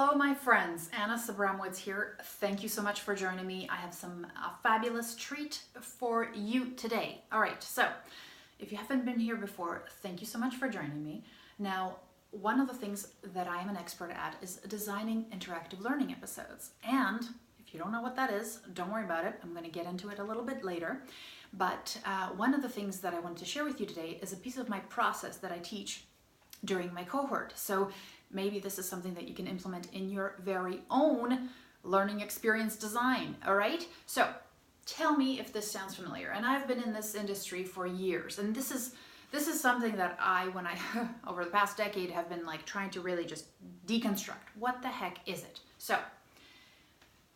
Hello, my friends. Anna Sabramowitz here. Thank you so much for joining me. I have a fabulous treat for you today. All right, so if you haven't been here before, thank you so much for joining me. Now, one of the things that I am an expert at is designing interactive learning episodes. And if you don't know what that is, don't worry about it. I'm going to get into it a little bit later. But one of the things that I wanted to share with you today is a piece of my process that I teach during my cohort. So maybe this is something that you can implement in your very own learning experience design, all right? So tell me if this sounds familiar. And I've been in this industry for years, and this is something that when I over the past decade have been like trying to really just deconstruct. What the heck is it? So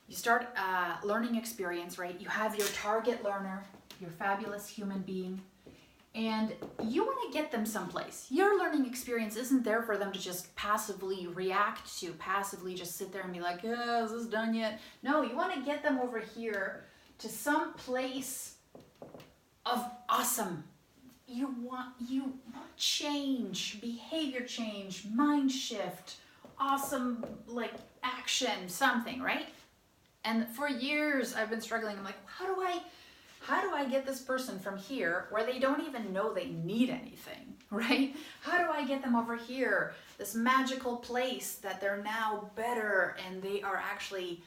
you start a learning experience, right? You have your target learner, your fabulous human being, and you want to get them someplace. Your learning experience isn't there for them to just passively react to, passively just sit there and be like, yeah, is this done yet? No, you want to get them over here to some place of awesome. You want change, behavior change, mind shift, awesome like action, something, right? And for years I've been struggling. I'm like, how do I get this person from here where they don't even know they need anything, right? How do I get them over here, this magical place that they're now better and they are actually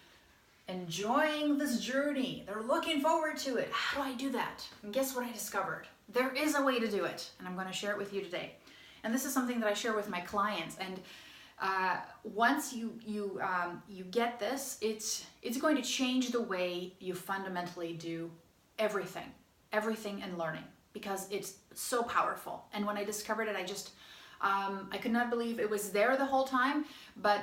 enjoying this journey. They're looking forward to it. How do I do that? And guess what I discovered? There is a way to do it, and I'm going to share it with you today. And this is something that I share with my clients. And once you get this, it's going to change the way you fundamentally do everything in learning, because it's so powerful. And when I discovered it, I could not believe it was there the whole time. But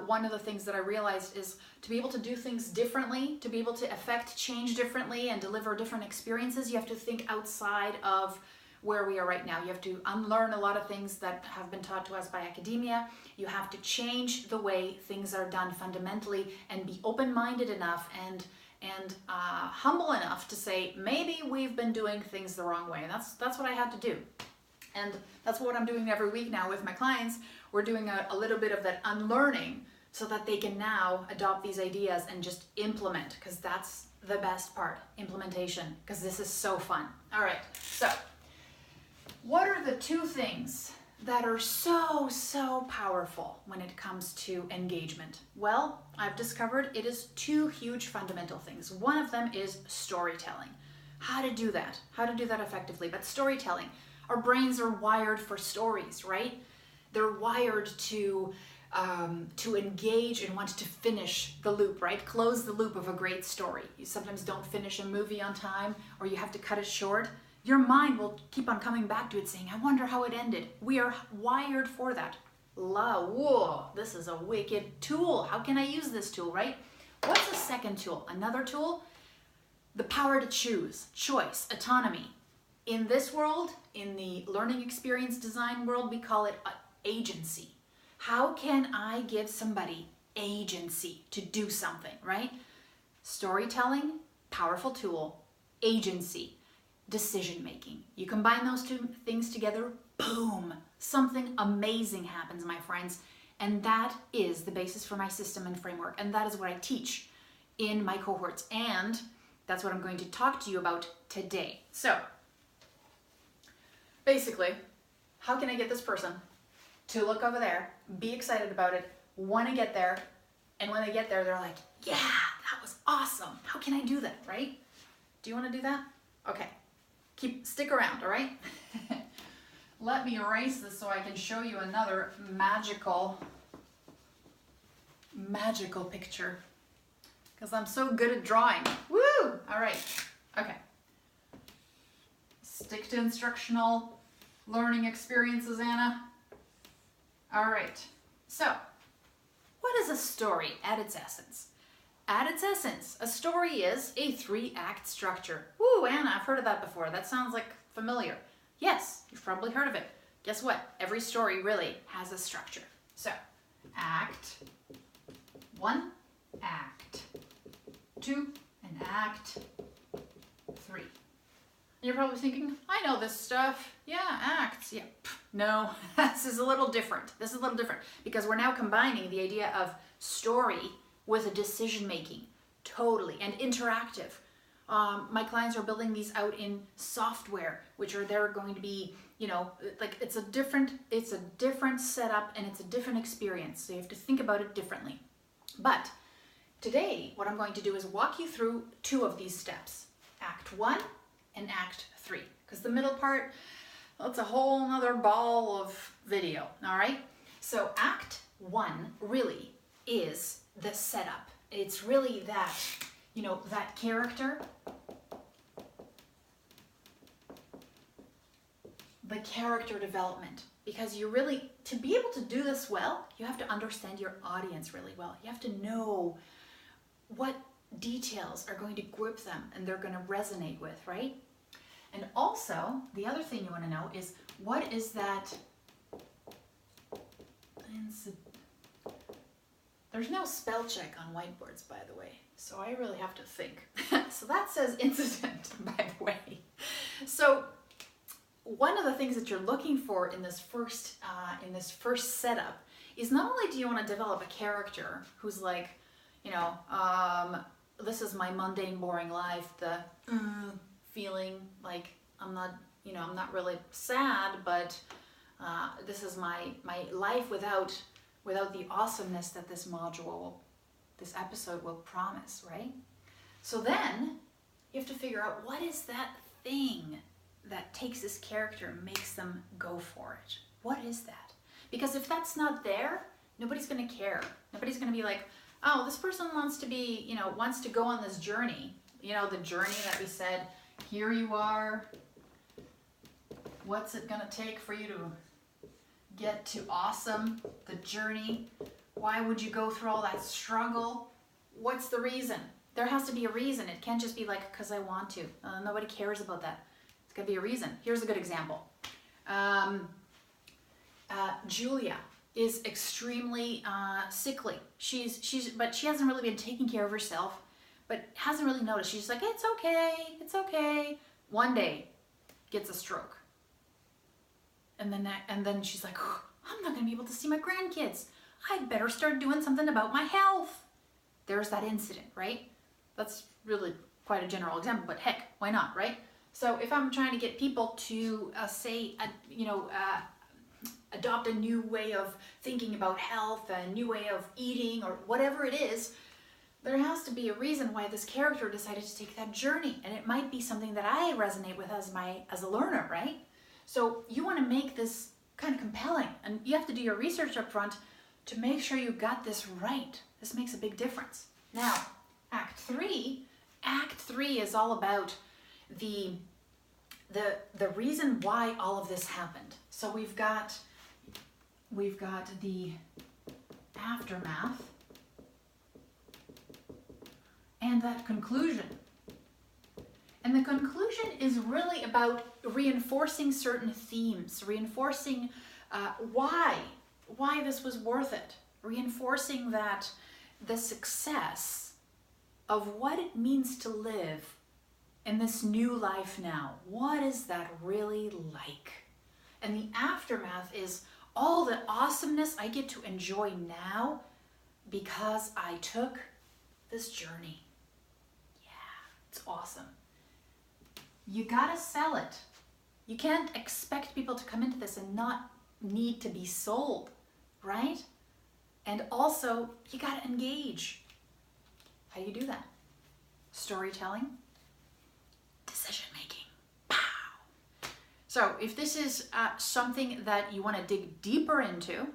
one of the things that I realized is to be able to do things differently, to be able to affect change differently and deliver different experiences, you have to think outside of where we are right now. You have to unlearn a lot of things that have been taught to us by academia. You have to change the way things are done fundamentally and be open-minded enough and humble enough to say, maybe we've been doing things the wrong way. And that's what I had to do. And that's what I'm doing every week now with my clients. We're doing a little bit of that unlearning so that they can now adopt these ideas and just implement, because that's the best part, implementation, because this is so fun. All right, so what are the two things that are so powerful when it comes to engagement? Well, I've discovered it is two huge fundamental things. One of them is storytelling. How to do that effectively. But storytelling, our brains are wired for stories, right? They're wired to engage and want to finish the loop, right? Close the loop of a great story. You sometimes don't finish a movie on time, or you have to cut it short. Your mind will keep on coming back to it saying, I wonder how it ended. We are wired for that. Whoa, this is a wicked tool. How can I use this tool, right? What's the second tool? Another tool? The power to choose, choice, autonomy. In this world, in the learning experience design world, we call it agency. How can I give somebody agency to do something, right? Storytelling, powerful tool, agency, decision-making. You combine those two things together, boom, something amazing happens, my friends. And that is the basis for my system and framework. And that is what I teach in my cohorts. And that's what I'm going to talk to you about today. So basically, how can I get this person to look over there, be excited about it, want to get there, and when they get there, they're like, yeah, that was awesome. How can I do that, right? Do you want to do that? Okay. Stick around, all right? Let me erase this so I can show you another magical picture, because I'm so good at drawing. Woo! All right. Okay. Stick to instructional learning experiences, Anna. All right. So, what is a story at its essence? At its essence, a story is a 3-act structure. Woo, Anna, I've heard of that before. That sounds like familiar. Yes, you've probably heard of it. Guess what? Every story really has a structure. So, act 1, act 2, and act 3. You're probably thinking, I know this stuff. Yeah, acts. Yeah, No, this is a little different. This is a little different because we're now combining the idea of story with a decision making, totally, and interactive. My clients are building these out in software, which are they're going to be, you know, like it's a different setup and it's a different experience. So you have to think about it differently. But today, what I'm going to do is walk you through two of these steps, Act 1 and Act 3, because the middle part, well, it's a whole nother ball of video, all right? So Act 1 really is the setup. It's really that, you know, that character, the character development, because you really, to be able to do this well, you have to understand your audience really well. You have to know what details are going to grip them and they're going to resonate with, right? And also, the other thing you want to know is, what is that? There's no spell check on whiteboards, by the way, so I really have to think. So that says incident, by the way. So one of the things that you're looking for in this first setup is not only do you want to develop a character who's like, you know, this is my mundane, boring life, the feeling like I'm not really sad, but this is my life without the awesomeness that this episode will promise, right? So then you have to figure out, what is that thing that takes this character and makes them go for it? What is that? Because if that's not there, nobody's going to care. Nobody's going to be like, oh, this person wants to go on this journey. You know, the journey that we said, here you are. What's it going to take for you to get to awesome? The journey. Why would you go through all that struggle? What's the reason? There has to be a reason. It can't just be like, because I want to. Nobody cares about that. It's got to be a reason. Here's a good example. Julia is extremely sickly. But she hasn't really been taking care of herself, but hasn't really noticed. She's like, it's okay. One day, gets a stroke. And then she's like, oh, I'm not going to be able to see my grandkids. I'd better start doing something about my health. There's that incident, right? That's really quite a general example, but heck, why not, right? So if I'm trying to get people to adopt a new way of thinking about health, a new way of eating, or whatever it is, there has to be a reason why this character decided to take that journey. And it might be something that I resonate with as a learner, right? So you want to make this kind of compelling, and you have to do your research up front to make sure you got this right. This makes a big difference. Now, Act 3 is all about the reason why all of this happened. So we've got the aftermath and that conclusion. And the conclusion is really about reinforcing certain themes, reinforcing why this was worth it, reinforcing that the success of what it means to live in this new life now. What is that really like? And the aftermath is all the awesomeness I get to enjoy now because I took this journey. Yeah, it's awesome. You gotta sell it. You can't expect people to come into this and not need to be sold, right? And also, you gotta engage. How do you do that? Storytelling, decision making. Pow! So if this is something that you want to dig deeper into,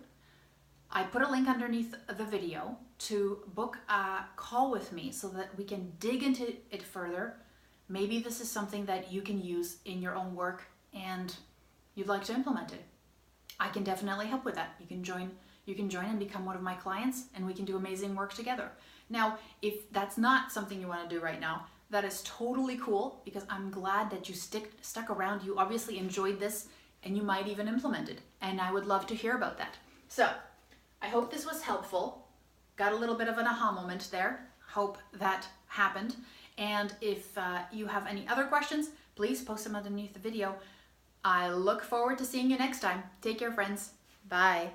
I put a link underneath the video to book a call with me so that we can dig into it further. Maybe this is something that you can use in your own work and you'd like to implement it. I can definitely help with that. You can join and become one of my clients, and we can do amazing work together. Now, if that's not something you want to do right now, that is totally cool, because I'm glad that you stuck around. You obviously enjoyed this and you might even implement it, and I would love to hear about that. So I hope this was helpful. Got a little bit of an aha moment there. Hope that happened. And if you have any other questions, please post them underneath the video. I look forward to seeing you next time. Take care, friends. Bye.